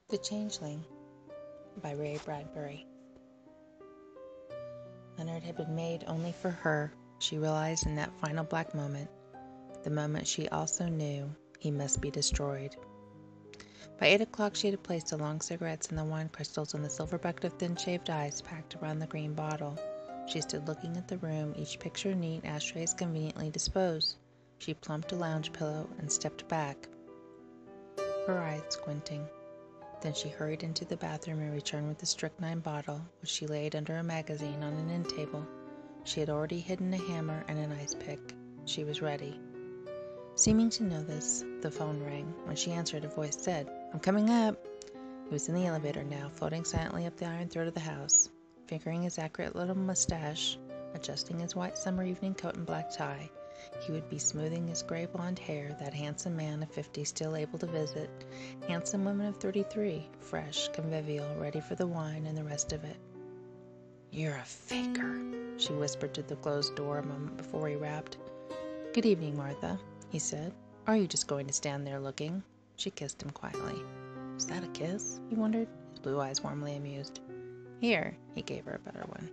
The Changeling by Ray Bradbury. Leonard had been made only for her, she realized in that final black moment, the moment she also knew he must be destroyed. By 8 o'clock she had placed the long cigarettes and the wine crystals in the silver bucket of thin-shaved ice packed around the green bottle. She stood looking at the room, each picture neat, ashtrays conveniently disposed. She plumped a lounge pillow and stepped back, her eyes squinting. Then she hurried into the bathroom and returned with the strychnine bottle, which she laid under a magazine on an end table. She had already hidden a hammer and an ice pick. She was ready. Seeming to know this, the phone rang. When she answered, a voice said, "I'm coming up." He was in the elevator now, floating silently up the iron throat of the house, fingering his accurate little mustache, adjusting his white summer evening coat and black tie. He would be smoothing his gray blonde hair, that handsome man of 50 still able to visit, handsome woman of 33, fresh, convivial, ready for the wine and the rest of it. "You're a faker," she whispered to the closed door a moment before he rapped. "Good evening, Martha," he said. "Are you just going to stand there looking?" She kissed him quietly. Was that a kiss? He wondered, his blue eyes warmly amused. "Here," he gave her a better one.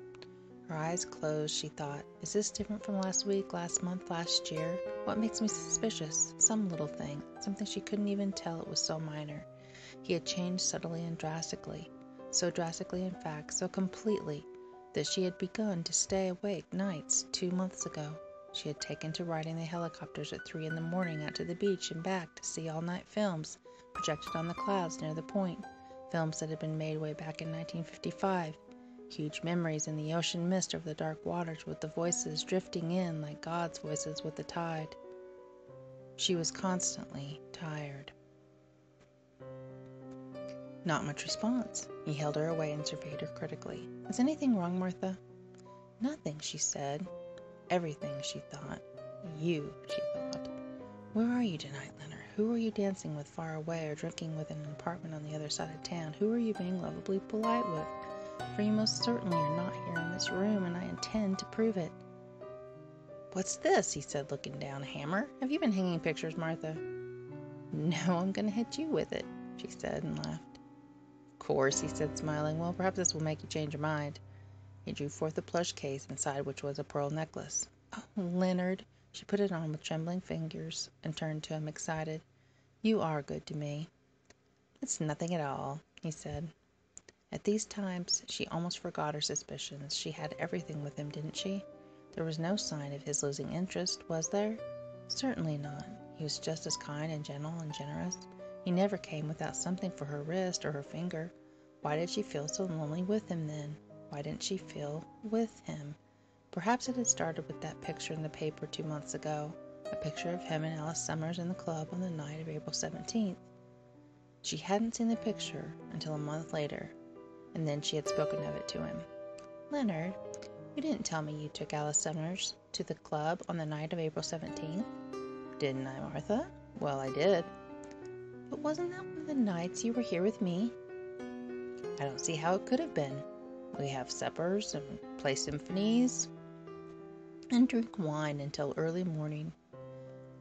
Her eyes closed, she thought. Is this different from last week, last month, last year? What makes me suspicious? Some little thing. Something she couldn't even tell, it was so minor. He had changed subtly and drastically. So drastically, in fact, so completely, that she had begun to stay awake nights 2 months ago. She had taken to riding the helicopters at 3 in the morning out to the beach and back to see all-night films projected on the clouds near the point. Films that had been made way back in 1955. Huge memories in the ocean mist over the dark waters, with the voices drifting in like God's voices with the tide. She was constantly tired. Not much response. He held her away and surveyed her critically. "Is anything wrong, Martha?" "Nothing," she said. "Everything," she thought. "You," she thought. "Where are you tonight, Leonard? Who are you dancing with far away or drinking with in an apartment on the other side of town? Who are you being lovably polite with? For you most certainly are not here in this room, and I intend to prove it." "What's this?" he said, looking down. "A hammer? Have you been hanging pictures, Martha?" "No, I'm going to hit you with it," she said, and laughed. "Of course," he said, smiling. "Well, perhaps this will make you change your mind." He drew forth a plush case, inside which was a pearl necklace. "Oh, Leonard!" She put it on with trembling fingers and turned to him, excited. "You are good to me." "It's nothing at all," he said. At these times she almost forgot her suspicions. She had everything with him, didn't she? There was no sign of his losing interest, was there? Certainly not. He was just as kind and gentle and generous. He never came without something for her wrist or her finger. Why did she feel so lonely with him then? Why didn't she feel with him? Perhaps it had started with that picture in the paper 2 months ago, a picture of him and Alice Summers in the club on the night of April 17th. She hadn't seen the picture until a month later, and then she had spoken of it to him. "Leonard, you didn't tell me you took Alice Summers to the club on the night of April 17th. "Didn't I, Martha?" "Well, I did." "But wasn't that one of the nights you were here with me?" "I don't see how it could have been. We have suppers and play symphonies and drink wine until early morning.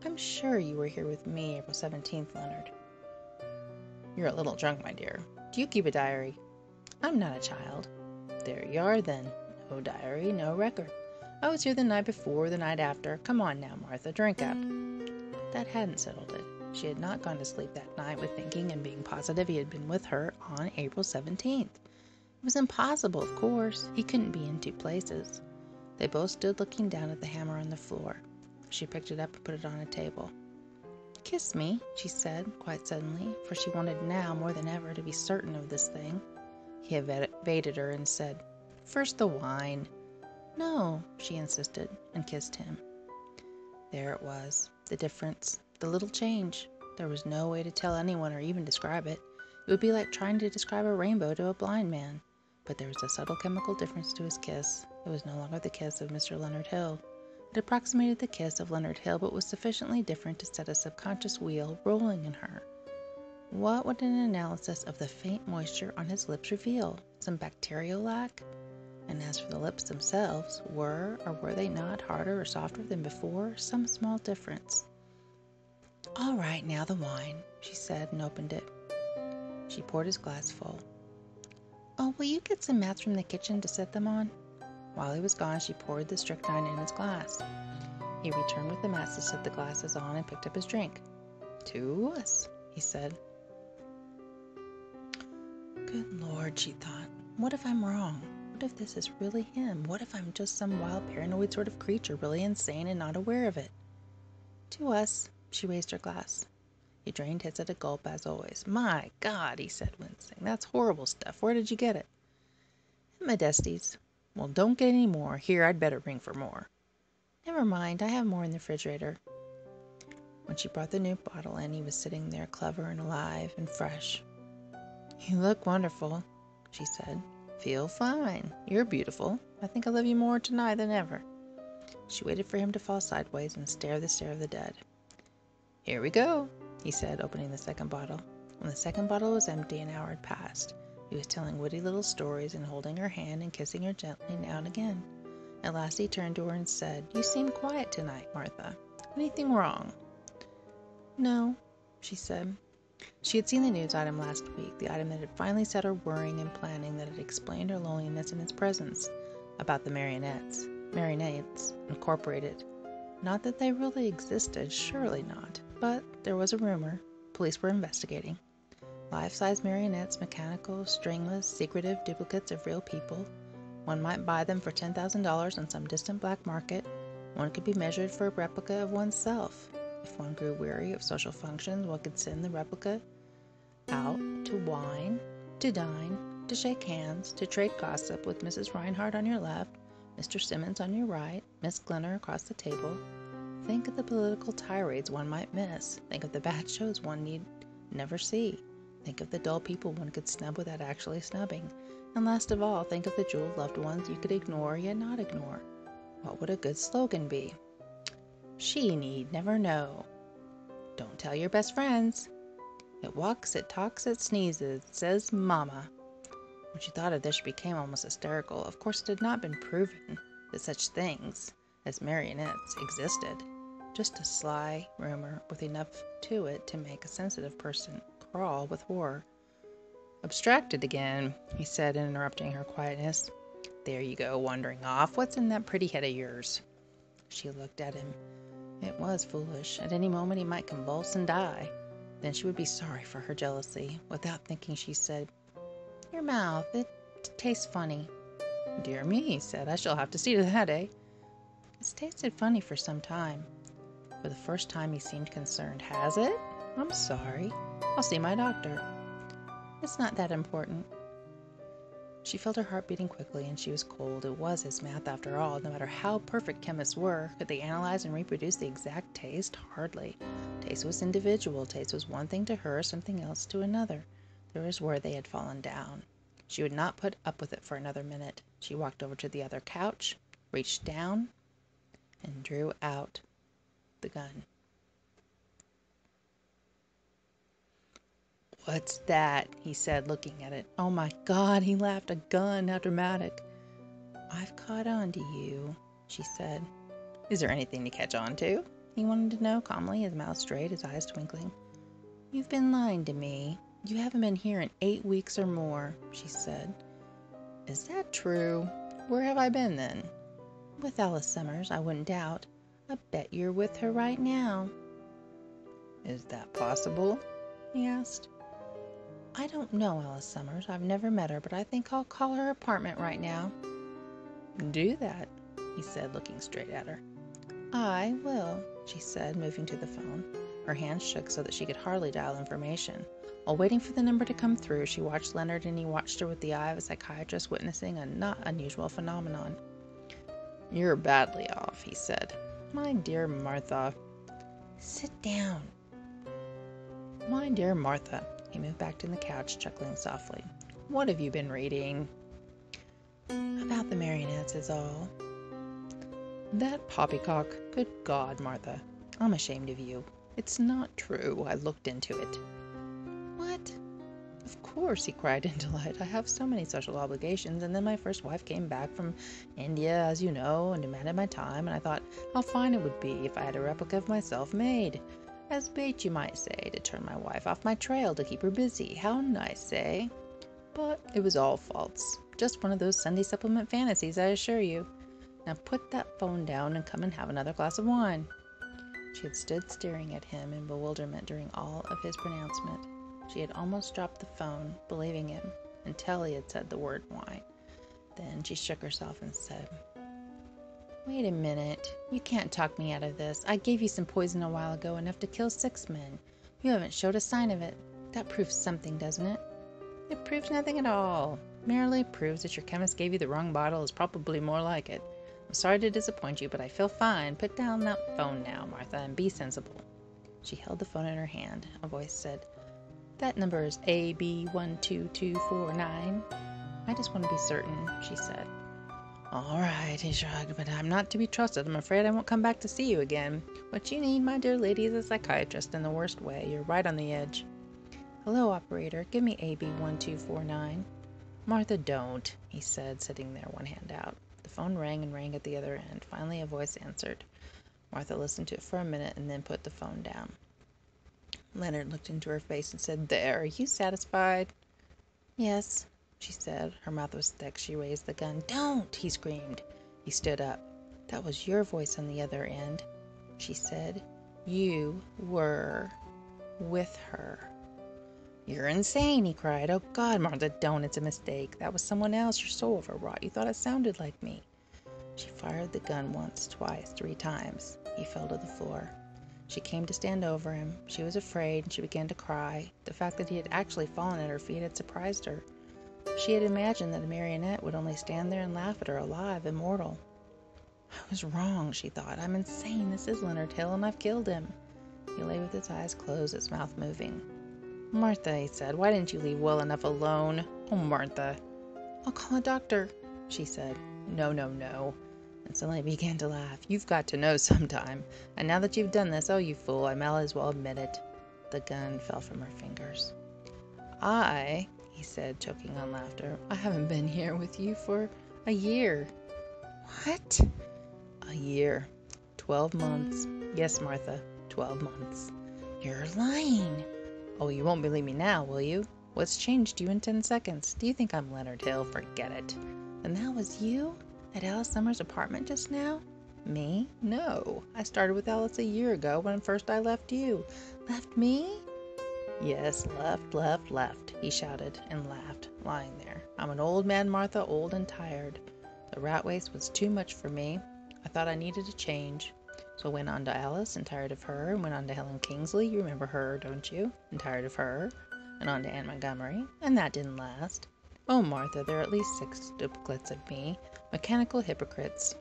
I'm sure you were here with me April 17th, Leonard." "You're a little drunk, my dear. Do you keep a diary?" "I'm not a child." "There you are, then. No diary, no record. I was here the night before, the night after. Come on now, Martha, drink up." That hadn't settled it. She had not gone to sleep that night with thinking and being positive he had been with her on April 17th. It was impossible, of course. He couldn't be in 2 places. They both stood looking down at the hammer on the floor. She picked it up and put it on a table. "Kiss me," she said, quite suddenly, for she wanted now more than ever to be certain of this thing. He evaded her and said, "First the wine." "No," she insisted, and kissed him. There it was, the difference, the little change. There was no way to tell anyone or even describe it. It would be like trying to describe a rainbow to a blind man. But there was a subtle chemical difference to his kiss. It was no longer the kiss of Mr. Leonard Hill. It approximated the kiss of Leonard Hill, but was sufficiently different to set a subconscious wheel rolling in her. What would an analysis of the faint moisture on his lips reveal? Some bacterial lack? And as for the lips themselves, were or were they not harder or softer than before? Some small difference. "All right, now the wine," she said, and opened it. She poured his glass full. Oh, will you get some mats from the kitchen to set them on? While he was gone, she poured the strychnine in his glass. He returned with the mats to set the glasses on and picked up his drink. To us, he said. Good Lord, she thought. What if I'm wrong? What if this is really him? What if I'm just some wild, paranoid sort of creature, really insane and not aware of it? To us, she raised her glass. He drained his at a gulp, as always. My God, he said, wincing. That's horrible stuff. Where did you get it? At Modesty's. Well, don't get any more. Here, I'd better ring for more. Never mind, I have more in the refrigerator. When she brought the new bottle in, he was sitting there, clever and alive and fresh. You look wonderful, she said. Feel fine. You're beautiful. I think I love you more tonight than ever. She waited for him to fall sideways and stare the stare of the dead. Here we go, he said, opening the second bottle. When the second bottle was empty, an hour had passed. He was telling witty little stories and holding her hand and kissing her gently now and again. At last he turned to her and said, You seem quiet tonight, Martha. Anything wrong? No, she said. She had seen the news item last week, the item that had finally set her worrying and planning, that had explained her loneliness in his presence, about the Marionettes Incorporated. Not that they really existed, surely not, but there was a rumor. Police were investigating. Life-size marionettes, mechanical, stringless, secretive duplicates of real people. One might buy them for $10,000 on some distant black market. One could be measured for a replica of oneself. If one grew weary of social functions, one could send the replica out to wine, to dine, to shake hands, to trade gossip with Mrs. Reinhardt on your left, Mr. Simmons on your right, Miss Glenner across the table. Think of the political tirades one might miss. Think of the bad shows one need never see. Think of the dull people one could snub without actually snubbing. And last of all, think of the jeweled loved ones you could ignore yet not ignore. What would a good slogan be? She need never know. Don't tell your best friends. It walks, it talks, it sneezes, says Mama. When she thought of this, she became almost hysterical. Of course, it had not been proven that such things as marionettes existed. Just a sly rumor with enough to it to make a sensitive person crawl with horror. Abstracted again, he said, interrupting her quietness. There you go, wandering off. What's in that pretty head of yours? She looked at him. It was foolish. At any moment he might convulse and die. Then she would be sorry for her jealousy. Without thinking, she said, Your mouth, it tastes funny. Dear me, he said, I shall have to see to that, eh? It's tasted funny for some time. For the first time he seemed concerned. Has it? I'm sorry. I'll see my doctor. It's not that important. She felt her heart beating quickly, and she was cold. It was his mouth, after all. No matter how perfect chemists were, could they analyze and reproduce the exact taste? Hardly. Taste was individual. Taste was one thing to her, something else to another. There was where they had fallen down. She would not put up with it for another minute. She walked over to the other couch, reached down, and drew out the gun. What's that? He said, looking at it. Oh my God, he laughed. A gun, how dramatic. I've caught on to you, she said. Is there anything to catch on to? He wanted to know calmly, his mouth straight, his eyes twinkling. You've been lying to me. You haven't been here in 8 weeks or more, she said. Is that true? Where have I been then? With Alice Summers, I wouldn't doubt. I bet you're with her right now. Is that possible? He asked. I don't know Alice Summers. I've never met her, but I think I'll call her apartment right now. Do that, he said, looking straight at her. I will, she said, moving to the phone. Her hands shook so that she could hardly dial information. While waiting for the number to come through, she watched Leonard, and he watched her with the eye of a psychiatrist witnessing a not unusual phenomenon. You're badly off, he said. My dear Martha. Sit down. My dear Martha. He moved back to the couch, chuckling softly. What have you been reading? About the marionettes is all. That poppycock. Good God, Martha. I'm ashamed of you. It's not true. I looked into it. What? Of course, he cried in delight. I have so many social obligations, and then my first wife came back from India, as you know, and demanded my time, and I thought how fine it would be if I had a replica of myself made. As bait, you might say, to turn my wife off my trail to keep her busy. How nice, eh? But it was all false. Just one of those Sunday supplement fantasies, I assure you. Now put that phone down and come and have another glass of wine. She had stood staring at him in bewilderment during all of his pronouncement. She had almost dropped the phone, believing him, until he had said the word wine. Then she shook herself and said, "Wait a minute. You can't talk me out of this. I gave you some poison a while ago, enough to kill 6 men. You haven't showed a sign of it. That proves something, doesn't it?" "It proves nothing at all. Merely proves that your chemist gave you the wrong bottle is probably more like it. I'm sorry to disappoint you, but I feel fine. Put down that phone now, Martha, and be sensible." She held the phone in her hand. A voice said, "That number is AB12249. "I just want to be certain," she said. "All right," he shrugged, "but I'm not to be trusted. I'm afraid I won't come back to see you again. What you need, my dear lady, is a psychiatrist in the worst way. You're right on the edge." "Hello, operator. Give me AB1249. "Martha, don't," he said, sitting there, one hand out. The phone rang and rang at the other end. Finally, a voice answered. Martha listened to it for a minute and then put the phone down. Leonard looked into her face and said, "There, are you satisfied?" "Yes," she said. Her mouth was thick. She raised the gun. "Don't!" he screamed. He stood up. "That was your voice on the other end," she said. "You were with her." "You're insane," he cried. "Oh, God, Martha, don't. It's a mistake. That was someone else. You're so overwrought. You thought it sounded like me." She fired the gun once, twice, 3 times. He fell to the floor. She came to stand over him. She was afraid, and she began to cry. The fact that he had actually fallen at her feet had surprised her. She had imagined that a marionette would only stand there and laugh at her, alive, immortal. "I was wrong," she thought. "I'm insane. This is Leonard Hill, and I've killed him." He lay with his eyes closed, his mouth moving. "Martha," he said, "why didn't you leave well enough alone?" "Oh, Martha." "I'll call a doctor," she said. "No, no, no." And suddenly began to laugh. "You've got to know sometime. And now that you've done this, oh, you fool, I might as well admit it." The gun fell from her fingers. He said, choking on laughter, "I haven't been here with you for a year." "What?" "A year. 12 months. Yes, Martha, 12 months. "You're lying." "Oh, you won't believe me now, will you? What's changed you in 10 seconds? Do you think I'm Leonard Hill? Forget it." "And that was you? At Alice Summers' apartment just now?" "Me? No. I started with Alice a year ago when first I left you." "Left me?" "Yes, left," he shouted and laughed, lying there. "I'm an old man, Martha, old and tired. The rat waste was too much for me. I thought I needed a change. So went on to Alice, and tired of her, and went on to Helen Kingsley. You remember her, don't you? And tired of her. And on to Anne Montgomery. And that didn't last. Oh, Martha, there are at least 6 duplicates of me, mechanical hypocrites,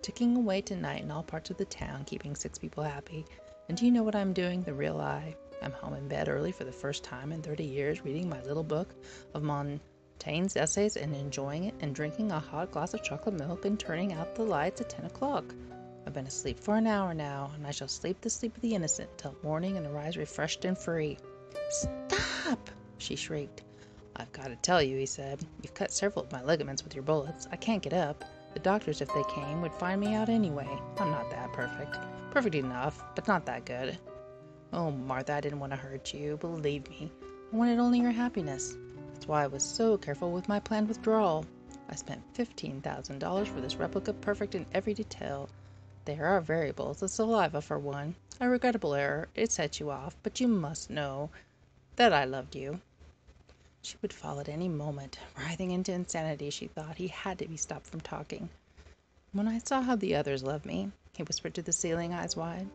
ticking away tonight in all parts of the town, keeping 6 people happy. And do you know what I'm doing? The real I. I'm home in bed early for the first time in 30 years, reading my little book of Montaigne's essays and enjoying it, and drinking a hot glass of chocolate milk and turning out the lights at 10 o'clock. I've been asleep for an hour now, and I shall sleep the sleep of the innocent till morning and arise refreshed and free." "Stop!" she shrieked. "I've got to tell you," he said. "You've cut several of my ligaments with your bullets. I can't get up. The doctors, if they came, would find me out anyway. I'm not that perfect. Perfect enough, but not that good. Oh, Martha, I didn't want to hurt you. Believe me, I wanted only your happiness. That's why I was so careful with my planned withdrawal. I spent $15,000 for this replica, perfect in every detail. There are variables, the saliva for one. A regrettable error. It set you off, but you must know that I loved you." She would fall at any moment. Writhing into insanity, she thought. He had to be stopped from talking. "When I saw how the others loved me," he whispered to the ceiling, eyes wide,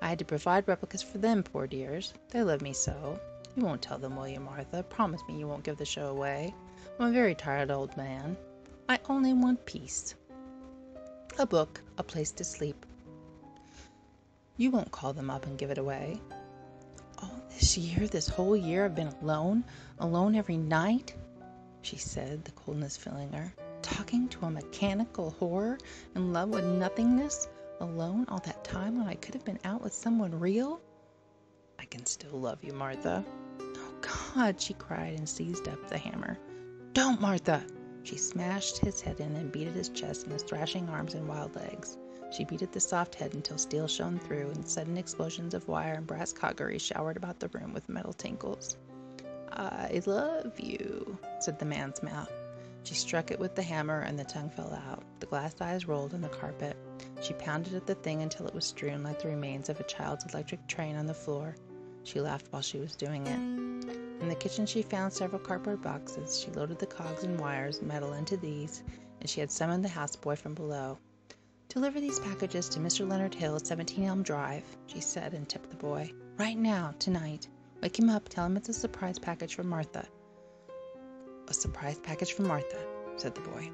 "I had to provide replicas for them, poor dears. They love me so. You won't tell them, will you, Martha? Promise me you won't give the show away. I'm a very tired old man. I only want peace. A book, a place to sleep. You won't call them up and give it away." "All this year, this whole year, I've been alone every night," she said, the coldness filling her. "Talking to a mechanical horror, in love with nothingness, alone all that time when I could have been out with someone real." "I can still love you, Martha." "Oh, God," she cried and seized up the hammer. "Don't, Martha!" She smashed his head in and beat at his chest and his thrashing arms and wild legs. She beat at the soft head until steel shone through, and sudden explosions of wire and brass coggery showered about the room with metal tinkles. "I love you," said the man's mouth. She struck it with the hammer, and the tongue fell out. The glass eyes rolled on the carpet. She pounded at the thing until it was strewn like the remains of a child's electric train on the floor. She laughed while she was doing it. In the kitchen she found several cardboard boxes. She loaded the cogs and wires and metal into these, and she had summoned the houseboy from below. "Deliver these packages to Mr. Leonard Hill at 17 Elm Drive," she said, and tipped the boy. "Right now, tonight. Wake him up, tell him it's a surprise package from Martha." "A surprise package from Martha," said the boy.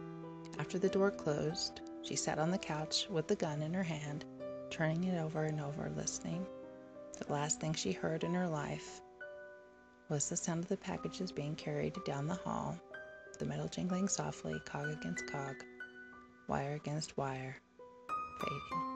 After the door closed, she sat on the couch with the gun in her hand, turning it over and over, listening. The last thing she heard in her life was the sound of the packages being carried down the hall, the metal jingling softly, cog against cog, wire against wire, fading.